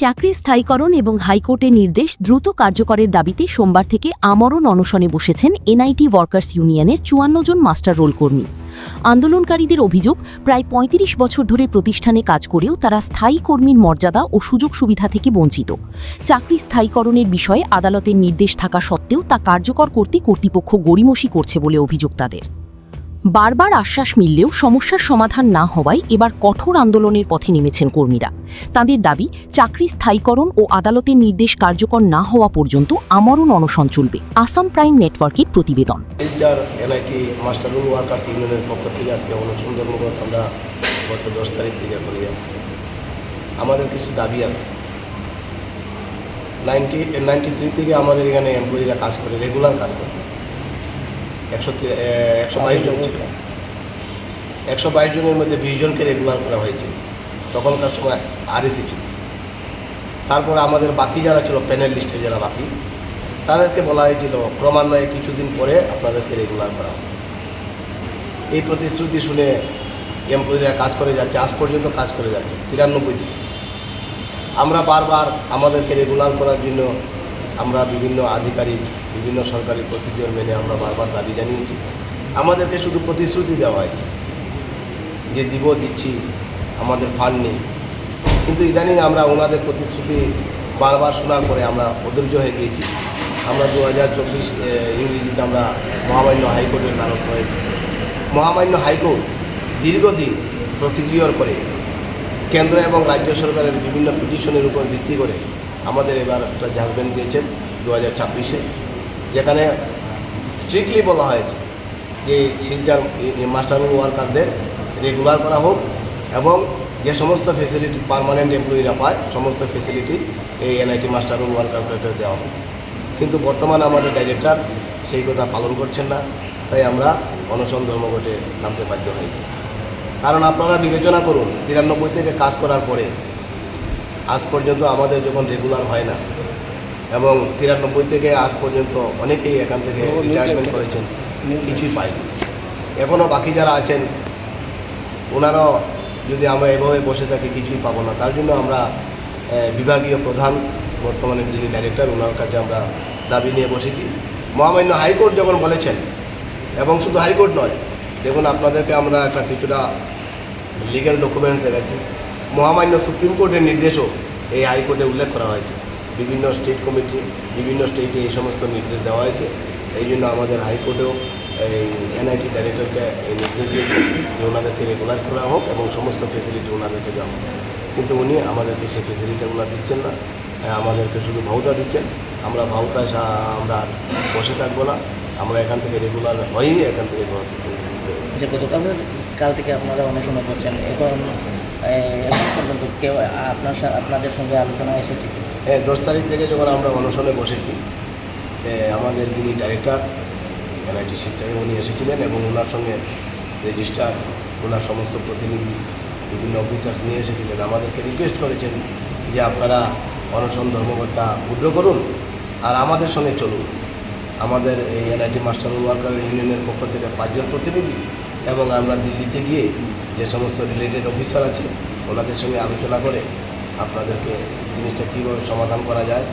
চাকরি স্থায়ীকরণ এবং হাইকোর্টের নির্দেশ দ্রুত কার্যকরের দাবিতে সোমবার থেকে আমরণ অনশনে বসেছেন এনআইটি ওয়ার্কার্স ইউনিয়নের ৫৪ জন মাস্টার রোল কর্মী। আন্দোলনকারীদের অভিযোগ, প্রায় ৩৫ বছর ধরে প্রতিষ্ঠানে কাজ করেও তারা স্থায়ী কর্মীর মর্যাদা ও সুযোগ সুবিধা থেকে বঞ্চিত। চাকরি স্থায়ীকরণের বিষয়ে আদালতের নির্দেশ থাকা সত্ত্বেও তা কার্যকর করতে কর্তৃপক্ষ গড়িমসি করছে বলে অভিযোগ তাদের। বারবার আশ্বাস মিললেও সমস্যার সমাধান না হওয়ায় এবার কঠোর আন্দোলনের পথে নেমেছেন কর্মীরা। তাদের দাবি, চাকরি স্থায়ীকরণ ও আদালতের নির্দেশ কার্যকর না হওয়া পর্যন্ত আমরণ অনশন চলবে। আসাম প্রাইম নেটওয়ার্কের প্রতিবেদন। এনআইটি মাস্টার রোল ওয়ার্কার্স ইউনিয়নের পক্ষ থেকে আজকে অনশন ধর্মঘট আমরা গত 10 তারিখ থেকে করি। আমাদের কিছু দাবি আছে। 93 থেকে আমাদের এখানে এমপ্লয়িরা কাজ করে, রেগুলার কাজ করে। 122 জন ছিল। 122 জনের মধ্যে 20 জনকে রেগুলার করা হয়েছিল তখনকার সময় আরএসি ছিল। তারপরে আমাদের বাকি যারা ছিল, প্যানেল লিস্টে যারা বাকি, তাদেরকে বলা হয়েছিল ক্রমান্বয়ে কিছুদিন পরে আপনাদেরকে রেগুলার করা হবে। এই প্রতিশ্রুতি শুনে এমপ্লয়িরা কাজ করে যাচ্ছে, আজ পর্যন্ত কাজ করে যাচ্ছে 93 থেকে। আমরা বারবার আমাদেরকে রেগুলার করার জন্য আমরা বিভিন্ন আধিকারিক, বিভিন্ন সরকারি প্রসিডিওর মেনে আমরা বারবার দাবি জানিয়েছি। আমাদেরকে শুধু প্রতিশ্রুতি দেওয়া হয়েছে যে দিচ্ছি, আমাদের ফান্ড নেই। কিন্তু ইদানিং আমরা ওনাদের প্রতিশ্রুতি বারবার শোনার পরে আমরা অধৈর্য হয়ে গিয়েছি। আমরা 2024 ইংরেজিতে আমরা মহামান্য হাইকোর্টের দ্বারস্থ হয়েছি। মহামান্য হাইকোর্ট দীর্ঘদিন প্রসিডিওর করে কেন্দ্র এবং রাজ্য সরকারের বিভিন্ন পিটিশনের উপর ভিত্তি করে আমাদের এবার একটা জাজমেন্ট দিয়েছেন 2024-এ, যেখানে স্ট্রিক্টলি বলা হয়েছে যে শিলচর মাস্টার রোল ওয়ার্কারদের রেগুলার করা হোক এবং যে সমস্ত ফেসিলিটি পার্মানেন্ট এমপ্লয়িরা পায় সমস্ত ফেসিলিটি এই এনআইটি মাস্টার রোল ওয়ার্কারকে দেওয়া হোক। কিন্তু বর্তমানে আমাদের ডাইরেক্টর সেই কথা পালন করছেন না, তাই আমরা অনশন ধর্মঘটে নামতে বাধ্য হয়েছি। কারণ আপনারা বিবেচনা করুন, 93 থেকে কাজ করার পরে আজ পর্যন্ত আমাদের যখন রেগুলার হয় না, এবং 93 থেকে আজ পর্যন্ত অনেকেই এখান থেকে রিটায়ারমেন্ট করেছেন, কিছুই পাইনি। এখনও বাকি যারা আছেন ওনারাও যদি আমরা এভাবে বসে থাকি কিছুই পাবো না। তার জন্য আমরা বিভাগীয় প্রধান, বর্তমানে যিনি ডাইরেক্টর, ওনার কাছে আমরা দাবি নিয়ে বসেছি। মহামান্য হাইকোর্ট যখন বলেছেন, এবং শুধু হাইকোর্ট নয়, দেখুন আপনাদেরকে আমরা একটা কিছুটা লিগ্যাল ডকুমেন্টস দেখাচ্ছি। মহামান্য সুপ্রিম কোর্টের নির্দেশও এই হাইকোর্টে উল্লেখ করা হয়েছে। বিভিন্ন স্টেট কমিটি, বিভিন্ন স্টেটে এই সমস্ত নির্দেশ দেওয়া হয়েছে। এই জন্য আমাদের হাইকোর্টেও এই এনআইটি ডাইরেক্টরকে এই নির্দেশ দিয়েছে যে ওনাদেরকে রেগুলার করা হোক এবং সমস্ত ফেসিলিটি ওনাদেরকে দেওয়া হোক। কিন্তু উনি আমাদেরকে সেই ফেসিলিটিগুলো দিচ্ছেন না, আমাদেরকে শুধু ভাউতা দিচ্ছেন। আমরা ভাউতা আমরা বসে থাকবো না, আমরা এখান থেকে রেগুলার হয়েই এখান থেকে যে কাল থেকে আপনারা অনশন করছেন, এখন পর্যন্ত কেউ আপনাদের সঙ্গে আলোচনা এসেছে? 10 তারিখ থেকে যখন আমরা অনশনে বসেছি, আমাদের যিনি ডাইরেক্টর এনআইটি শিক্ষায় উনি এসেছিলেন এবং ওনার সঙ্গে রেজিস্ট্রার, ওনার সমস্ত প্রতিনিধি, বিভিন্ন অফিসার নিয়ে এসেছিলেন। আমাদেরকে রিকোয়েস্ট করেছেন যে আপনারা অনশন ধর্মঘটটা উদ্র করুন আর আমাদের সঙ্গে চলুন। আমাদের এই এনআইটি মাস্টার রোল ওয়ার্কার ইউনিয়নের পক্ষ থেকে 5 জন প্রতিনিধি এবং আমরা দিল্লিতে গিয়ে যে সমস্ত রিলেটেড অফিসার আছে ওনাদের সঙ্গে আলোচনা করে আপনাদেরকে জিনিসটা কীভাবে সমাধান করা যায়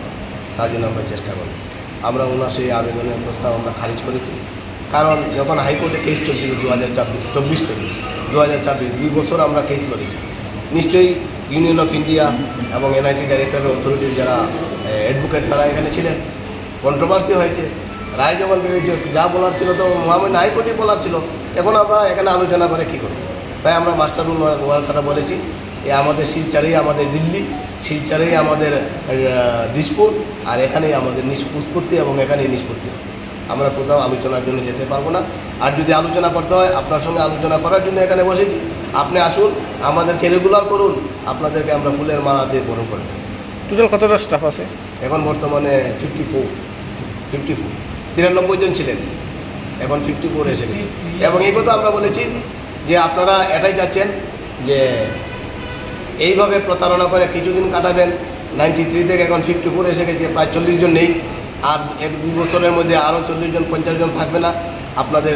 তার জন্য আমরা চেষ্টা করি। আমরা ওনার সেই আবেদনের প্রস্তাব আমরা খারিজ করেছি। কারণ যখন হাইকোর্টে কেস চলছিল 2024 থেকে 2024 2 বছর আমরা কেস লড়েছি। নিশ্চয়ই ইউনিয়ন অফ ইন্ডিয়া এবং এনআইটি ডাইরেক্টর অথরিটির যারা অ্যাডভোকেট তারা এখানে ছিলেন, কন্ট্রোভার্সি হয়েছে। রায় যখন বেরিয়েছে, যা বলার ছিল তো মহামান্য হাইকোর্টই বলার ছিল। এখন আমরা এখানে আলোচনা করে কী করব? তাই আমরা মাস্টার রোল ওয়ার্কাররা বলেছি আমাদের শিলচরেই আমাদের দিল্লি, শিলচরেই আমাদের দিসপুর, আর এখানেই আমাদের উৎপত্তি এবং এখানেই নিষ্পত্তি। আমরা কোথাও আলোচনার জন্য যেতে পারবো না। আর যদি আলোচনা করতে হয়, আপনার সঙ্গে আলোচনা করার জন্য এখানে বসেছি। আপনি আসুন, আমাদেরকে রেগুলার করুন, আপনাদেরকে আমরা ফুলের মালা দিয়ে বরণ করব। টোটাল কতটা স্টাফ আছে? এখন বর্তমানে 54 93 জন ছিলেন, এখন 54 এসে গেছে। এবং এই কথা আমরা বলেছি যে আপনারা এটাই চাচ্ছেন যে এইভাবে প্রতারণা করে কিছুদিন কাটাবেন। 93 থেকে এখন 54 এসে গেছে, প্রায় 40 জন নেই। আর 1-2 বছরের মধ্যে আরও 40 জন 50 জন থাকবে না, আপনাদের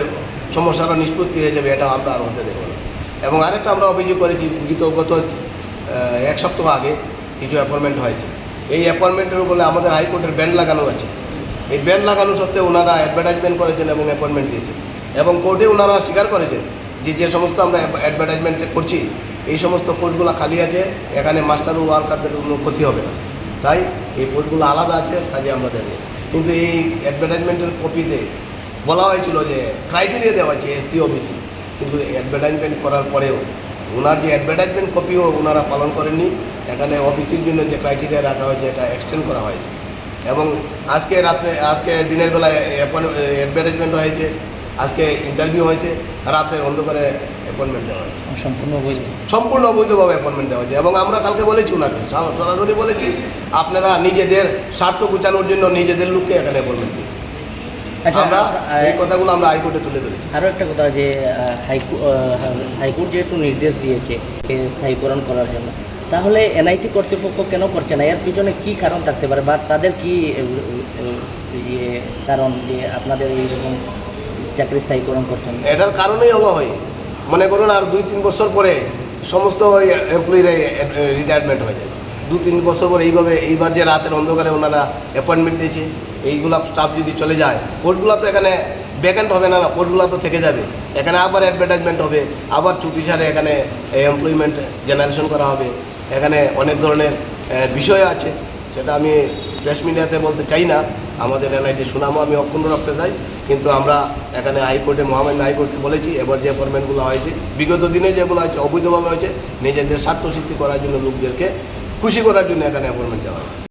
সমস্যাটা নিষ্পত্তি হয়ে যাবে। এটা আমরা আর হতে দেবো না। এবং আরেকটা আমরা অভিযোগ করেছি গত 1 সপ্তাহ আগে কিছু অ্যাপয়েন্টমেন্ট হয়েছে। এই অ্যাপয়েন্টমেন্টের উপরে আমাদের হাইকোর্টের ব্যান্ড লাগানো আছে। এই ব্যান্ড লাগানো সত্ত্বেও ওনারা অ্যাডভার্টাইজমেন্ট করেছেন এবং অ্যাপয়েন্টমেন্ট দিয়েছেন, এবং কোর্টে ওনারা স্বীকার করেছেন যে যে সমস্ত আমরা অ্যাডভার্টাইজমেন্ট করছি এই সমস্ত পোস্টগুলো খালি আছে, এখানে মাস্টার ও ওয়ার্কারদের কোনো ক্ষতি হবে না, তাই এই পোস্টগুলো আলাদা আছে, কাজে আমরা দেব। কিন্তু এই অ্যাডভার্টাইজমেন্টের কপিতে বলা হয়েছিল যে ক্রাইটেরিয়া দেওয়া আছে এসসি ওবিসি, কিন্তু অ্যাডভার্টাইজমেন্ট করার পরেও ওনার যে অ্যাডভার্টাইজমেন্ট কপিও ওনারা পালন করেননি। এখানে ওবিসির জন্য যে ক্রাইটেরিয়া রাখা হয়েছে এটা এক্সটেন্ড করা হয়েছে, এবং আজকে দিনের বেলায় অ্যাডভার্টাইজমেন্ট হয়েছে, আজকে ইন্টারভিউ হয়েছে, রাতের অন্ধকারে অ্যাপয়েন্টমেন্ট দেওয়া হয়েছে, সম্পূর্ণ অবৈধভাবে অ্যাপয়েন্টমেন্ট দেওয়া হয়েছে। এবং আমরা কালকে বলেছি ওনাকে সরাসরি বলেছি আপনারা নিজেদের স্বার্থ গুছানোর জন্য নিজেদের লোককে এখানে অ্যাপয়েন্টমেন্ট দিয়েছে। আচ্ছা, আমরা এই কথাগুলো আমরা হাইকোর্টে তুলে ধরেছি। আরও একটা কথা যে হাইকোর্ট যেহেতু নির্দেশ দিয়েছে স্থায়ীকরণ করার জন্য, তাহলে এনআইটি কর্তৃপক্ষ কেন করছে না? এর পিছনে কি কারণ থাকতে পারে, বা তাদের কি কারণ যে আপনাদের এইরকম চাকরি স্থায়ীকরণ করছেন? এটার কারণেই হলো হয়, মনে করুন আর 2-3 বছর পরে সমস্ত ওই এমপ্লয়ির রিটায়ারমেন্ট হয়ে যায়। 2-3 বছর পরে এইবার যে রাতের অন্ধকারে ওনারা অ্যাপয়েন্টমেন্ট দিয়েছে, এইগুলা স্টাফ যদি চলে যায়, পোস্টগুলো তো এখানে ভ্যাকেন্ট হবে না, পোস্টগুলো তো থেকে যাবে, এখানে আবার অ্যাডভার্টাইজমেন্ট হবে, আবার ছুটি ছাড়ে এখানে এমপ্লয়মেন্ট জেনারেশন করা হবে। এখানে অনেক ধরনের বিষয় আছে, সেটা আমি প্রেস মিডিয়াতে বলতে চাই না, আমাদের এনআইটি সুনামও আমি অক্ষুণ্ণ রাখতে চাই। কিন্তু আমরা এখানে হাইকোর্টে মহামান্য হাইকোর্টে বলেছি, এবার যে অ্যাপয়েন্টমেন্টগুলো হয়েছে বিগত দিনে যেগুলো হয়েছে অবৈধভাবে হয়েছে, নিজেদের স্বার্থ সিদ্ধি করার জন্য লোকদেরকে খুশি করার জন্য এখানে অ্যাপয়েন্টমেন্ট দেওয়া হয়।